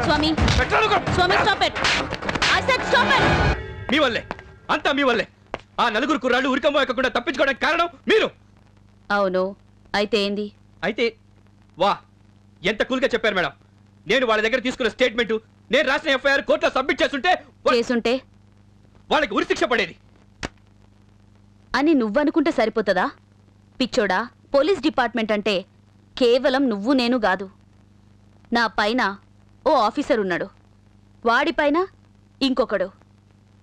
స్వామి స్వామి stop it I said stop it మీ వల్లే అంతా మీ వల్లే ఆ నలుగురు కుర్రాళ్ళు ఉరికంబో ఎక్కకుండా తప్పించుకోవడానికి కారణం మీరు. అవును అయితే ఏంది? అయితే వా ఎంత కూల్గా చెప్పారు మేడం. నేను వాళ్ళ దగ్గర తీసుకున్న స్టేట్మెంట్ నేను రాసిన ఎఫ్ఐఆర్ కోర్టులో సబ్మిట్ చేస్తుంటే వాళ్ళకి ఉరిశిక్ష పడేది అని నువ్వనుకుంటే సరిపోతుందా పిచ్చోడా? పోలీస్ డిపార్ట్మెంట్ అంటే కేవలం నువ్వు నేను కాదు. నా పైన ఓ ఆఫీసర్ ఉన్నాడు, వాడిపైన ఇంకొకడు,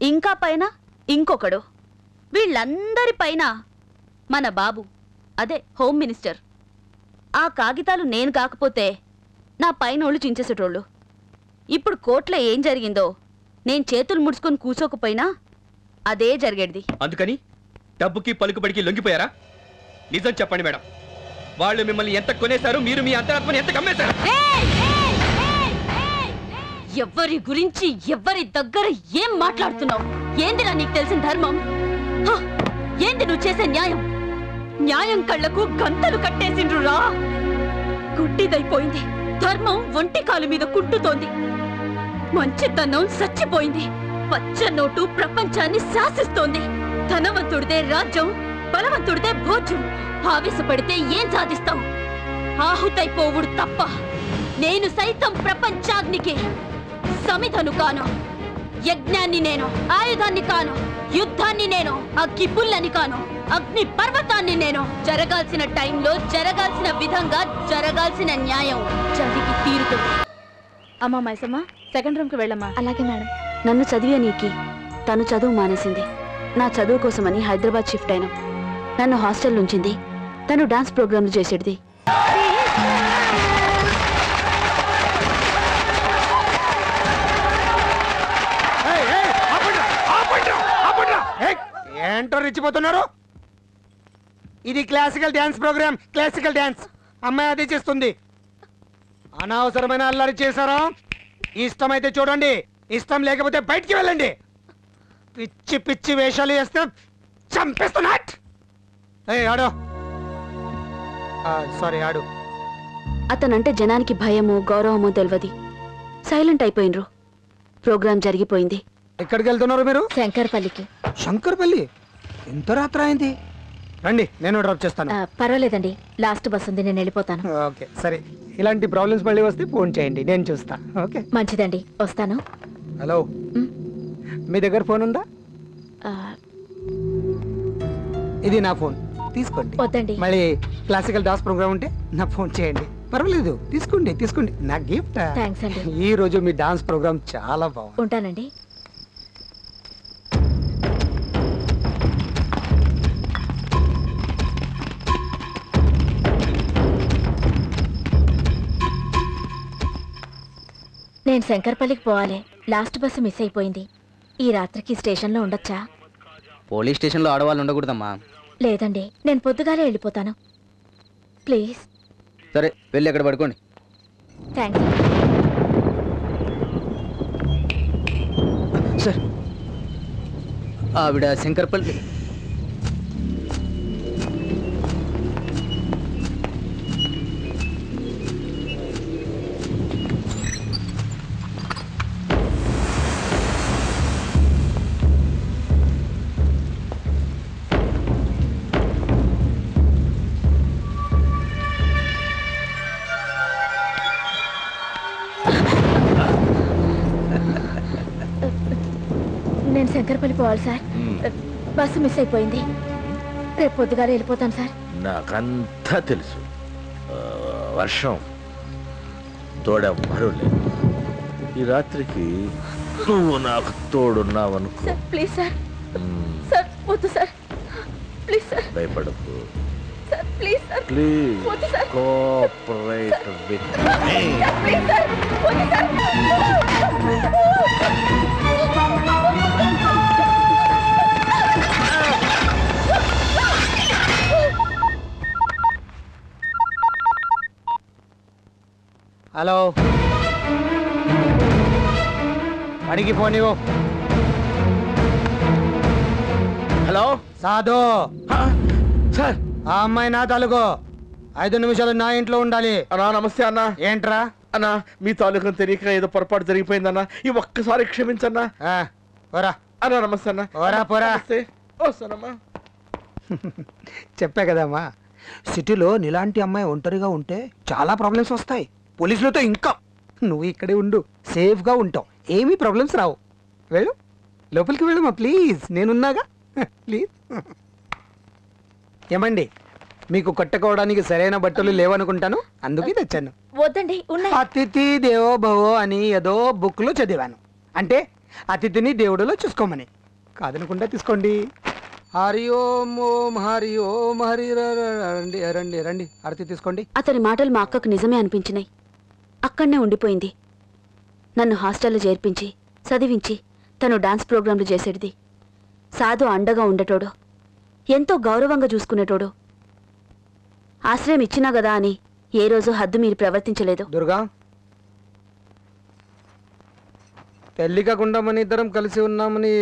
ఇంకా పైన ఇంకొకడు, వీళ్ళందరిపైన మన బాబు అదే హోమ్ మినిస్టర్. ఆ కాగితాలు నేను కాకపోతే నా పైనోళ్ళు చించేసేటోళ్ళు. ఇప్పుడు కోర్టులో ఏం జరిగిందో నేను చేతులు ముడుచుకొని కూర్చోకపోయినా అదే జరిగేది. అందుకని డబ్బుకి పలుకుబడికి లొంగిపోయారా? నిజం చెప్పండి మేడం, వాళ్ళు మిమ్మల్ని ఎంత కొనేశారు, మీరు మీ అంతరాత్మని ఎంత కమ్మేశారు? ఎవరి గురించి ఎవరి దగ్గర ఏం మాట్లాడుతున్నావు? ఏందిరా నీకు తెలిసిన ధర్మం? ఏంది నువ్వు చేసే న్యాయం? న్యాయం కళ్లకు గంతలు కట్టేసిండ్రురా. గుడ్డిదైపోయింది, ధర్మం ఒంటి కాలు మీద కుంటుతోంది, మంచితనం చచ్చిపోయింది, పచ్చ నోటు ప్రపంచాన్ని శాసిస్తోంది. ధనవంతుడిదే రాజ్యం, బలవంతుడిదే భోజ్యం. ఆవేశపడితే ఏం సాధిస్తావు? ఆహుతైపోవుడు తప్ప. నేను సైతం ప్రపంచాగ్నికి సమిధను కాను, యజ్ఞాన్ని నేను, ఆయుధాన్ని కాను, యుద్ధాన్ని నేను, అగ్గి పుల్లని కాను, అగ్ని పర్వతాన్ని నేను. జరగాల్సిన టైంలో జరగాల్సిన విధంగా జరగాల్సిన న్యాయం జరిగి తీరుతుంది. అమ్మా మైసమ్మ, సెకండ్ రూమ్కి వెళ్ళమ్మా. అలాగే మేడం. నన్ను చదివనీకి తను చదువు మానేసింది. నా చదువు కోసమని హైదరాబాద్ షిఫ్ట్ అయినాం. నన్ను హాస్టల్ ఉంచింది, తను డాన్స్ ప్రోగ్రాంలు చేసేది. ఏంటో రెచ్చిపోతున్నారు? ఇది classical dance programme, classical dance. అమ్మాయి అదే చేస్తుంది. అనవసరమైన అల్లరి చేశారా? ఇష్టమైతే చూడండి, ఇష్టం లేకపోతే బయటికి వెళ్ళండి. పిచ్చి పిచ్చి వేషాలు వేస్తే చంపేస్తున్నట్. ఆడు సారీ ఆడు. అతనంటే జనానికి భయమో గౌరవమో తెలియదు, సైలెంట్ అయిపోయినరు. ప్రోగ్రాం జరిగిపోయింది. ఎక్కడికి వెళ్తున్నారు మీరు? శంకర్పల్లికి. శంకర్పల్లి? ఎంత రాత్రి అయింది? రండి, నేను డ్రాప్ చేస్తాను. పర్వాలేదండి, లాస్ట్ బస్ ఉంది, నేను వెళ్ళిపోతాను. ఓకే సరే, ఇలాంటి ప్రాబ్లమ్స్ మళ్ళీ వస్తే ఫోన్ చేయండి, నేను చూస్తా. ఓకే మంచిదండి, వస్తాను. హలో, మీ దగ్గర ఫోన్ ఉందా? ఇది నా ఫోన్, తీసుకోండి. వద్దండి. మళ్ళీ క్లాసికల్ డాన్స్ ప్రోగ్రామ్ ఉంటే నా ఫోన్ చేయండి, పర్వాలేదు. తీసుకోండి తీసుకోండి, నా గిఫ్ట్. థ్యాంక్స్ అండి. ఈ రోజు మీ డాన్స్ ప్రోగ్రామ్ చాలా బాగుంది. ఉంటానండి. నేను శంకర్పల్లికి పోవాలి, లాస్ట్ బస్సు మిస్ అయిపోయింది. ఈ రాత్రికి స్టేషన్లో ఉండొచ్చా? పోలీస్ స్టేషన్లో ఆడవాళ్ళు ఉండకూడదమ్మా. లేదండి, నేను పొద్దుగాలే వెళ్ళిపోతాను. ప్లీజ్. సరే, వెళ్ళి అక్కడ పడుకోండి. థ్యాంక్స్. సార్, ఆవిడ శంకర్పల్లి. నేను శంకర్పల్లి పోవాలి సార్, బస్సు మిస్ అయిపోయింది. రేపు పొద్దుగానే వెళ్ళిపోతాను సార్. నాకంతా తెలుసు. వర్షం తోడెవ్వరూ లేదు. ఈ రాత్రికి నువ్వు నాకు తోడున్నావనుకో. Please sir. సార్ వద్దు సార్, ప్లీజ్ సార్. భయపడకు సార్, ప్లీజ్ సార్. ప్లీజ్ వద్దు sir. Cooperate with me. Please sir, వద్దు సార్. హలో అడిగి పోనివో. హలో సాధు, సార్. ఆ అమ్మాయి నా తాలూకు 5 నిమిషాలు నా ఇంట్లో ఉండాలి. అన్నా నమస్తే అన్న. ఏంట్రా? అన్నా మీ తాలూకు తెలియక ఏదో పొరపాటు జరిగిపోయిందన్నా. ఈ ఒక్కసారి క్షమించన్నా. పోరా అన్నా నమస్తే అన్న. పోరా పోరా. వస్తానమ్మా. చెప్పా కదమ్మా, సిటీలో నీలాంటి అమ్మాయి ఒంటరిగా ఉంటే చాలా ప్రాబ్లమ్స్ వస్తాయి. పోలీసులతో ఇంకా. నువ్వు ఇక్కడే ఉండు, సేఫ్గా ఉంటావు, ఏమీ ప్రాబ్లమ్స్ రావు. వెళ్ళు, లోపలికి వెళ్ళమ్మా ప్లీజ్, నేనున్నాగా. ప్లీజ్. ఏమండి, మీకు కట్టుకోవడానికి సరైన బట్టలు లేవనుకుంటాను, అందుకే తెచ్చాను. వద్దండి, ఉన్నాయి. అతిథి దేవో భవో అని ఏదో బుక్లో చదివాను. అంటే అతిథిని దేవుడిలో చూసుకోమని. కాదనుకుంటా తీసుకోండి. హరి ఓం ఓం హరి ఓం హరి. రండి రండి రండి, ఆరతి తీసుకోండి. అతని మాటలు మా అక్కకు నిజమే అనిపించినాయి. అక్కడనే ఉండిపోయింది. నన్ను హాస్టల్లో చేర్పించి చదివించి తను డాన్స్ ప్రోగ్రాంలు చేసేటిది. సాధు అండగా ఉండేటోడు, ఎంతో గౌరవంగా చూసుకునేటోడు. ఆశ్రయం ఇచ్చినా గదా అని ఏ రోజు హద్దు మీరు ప్రవర్తించలేదు. దుర్గా, పెళ్లి కాకుండా మన ఇద్దరం కలిసి ఉన్నామని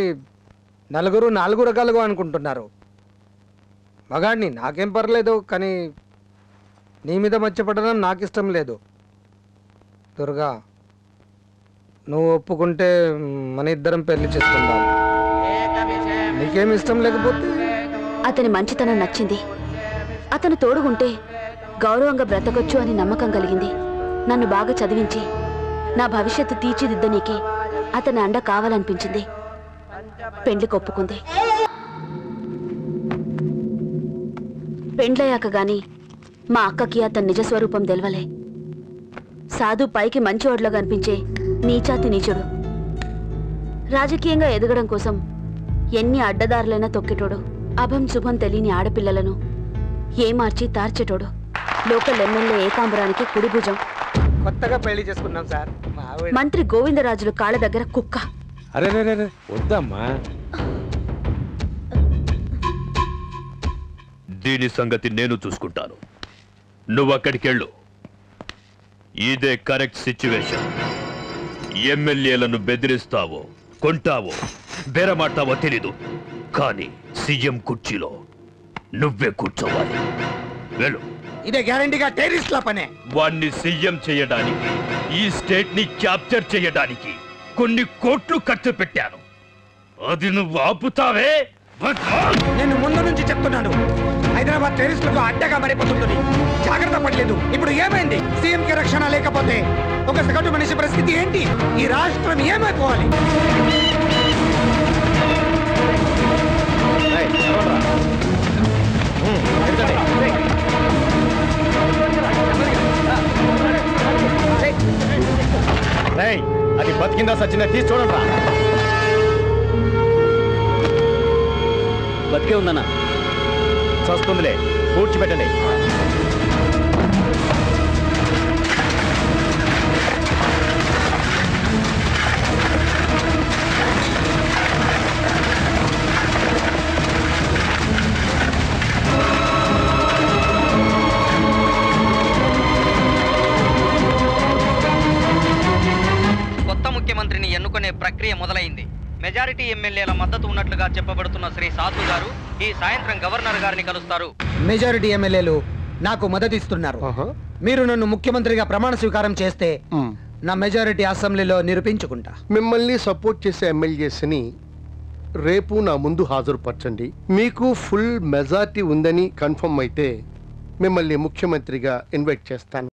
నలుగురు 4 రకాలుగా అనుకుంటున్నారు. మగాడిని నాకేం పర్లేదు, కానీ నీ మీద మర్చిపడడం నాకు ఇష్టం లేదు. దుర్గా, నువ్వు ఒప్పుకుంటే మన ఇద్దరం పెళ్లి చేసుకుందాం. నీకేం ఇష్టం లేకపోతే? అతని మంచితనం నచ్చింది. అతను తోడుగుంటే గౌరవంగా బ్రతకొచ్చు అని నమ్మకం కలిగింది. నన్ను బాగా చదివించి నా భవిష్యత్తు తీర్చిదిద్దనీకి అతని అండ కావాలనిపించింది. పెండ్లికి ఒప్పుకుంది. పెండ్లయ్యాక గాని మా అక్కకి అతని నిజస్వరూపం తెలవలే. సాధు పైకి మంచివాడిలో కనిపించే నీచాతి నీచుడు. రాజకీయంగా ఎదగడం కోసం ఎన్ని అడ్డదారులైనా తొక్కేటోడు. అభం శుభం తెలియని ఆడపిల్లలను ఏమార్చి తార్చేటోడు. Local MLA ఏకాంబరానికి కుడిభుజం. కొత్తగా పెళ్లి చేసుకున్నాం సార్. మంత్రి గోవిందరాజులు కాళ్ళ దగ్గర కుక్క. అరే వద్దమ్మా. దీని సంగతి నేను చూసుకుంటాను. నువ్వక్కడికెళ్ళు. ఇదే కరెక్ట్ సిచ్యువేషన్. ఎమ్మెల్యేలను బెదిరిస్తావో, కొంటావో, బేరమాడతావో తెలీదు, కానీ సీఎం కుర్చీలో నువ్వే కూర్చోవాలి. వెళ్ళు. ఇదే గ్యారంటీగా టెర్రరిస్ట్ల పనే. వాణ్ణి సీఎం చేయడానికి, ఈ స్టేట్ ని క్యాప్చర్ చేయడానికి కొన్ని కోట్లు ఖర్చు పెట్టాను. అది నువ్వు ఆపుతావే? నేను ముందు నుంచి చెప్తున్నాను, హైదరాబాద్ టెర్రరిస్టులకు అడ్డగా మారిపోతుంది. జాగ్రత్త పడలేదు. ఇప్పుడు ఏమైంది? సీఎం కి రక్షణ లేకపోతే ఒక సగటు మనిషి పరిస్థితి ఏంటి? ఈ రాష్ట్రం ఏమైపోవాలి? అది బతికిందా సచ్చిందా తీసి చూడండి. బతికే ఉందన్నా. చస్తుందిలే, పూడ్చిపెట్టండి. కొత్త ముఖ్యమంత్రిని ఎన్నుకునే ప్రక్రియ మొదలైంది. మెజారిటీ ఎమ్మెల్యేల మద్దతు ఉన్నట్లుగా చెప్పబడుతున్న శ్రీ సాధు గారు ఈ సాయంత్రం గవర్నర్ గారిని కలుస్తారు. మెజారిటీ ఎమ్మెల్యేలు నాకు మద్దతు ఇస్తున్నారు. మీరు నన్ను ముఖ్యమంత్రిగా ప్రమాణ స్వీకారం చేస్తే నా మెజారిటీ అసెంబ్లీలో నిరూపించుకుంటా. మిమ్మల్ని సపోర్ట్ చేసే ఎమ్మెల్యేస్ని రేపు నా ముందు హాజరుపరచండి. మీకు ఫుల్ మెజారిటీ ఉందని కన్ఫర్మ్ అయితే మిమ్మల్ని ముఖ్యమంత్రిగా ఇన్వైట్ చేస్తాను.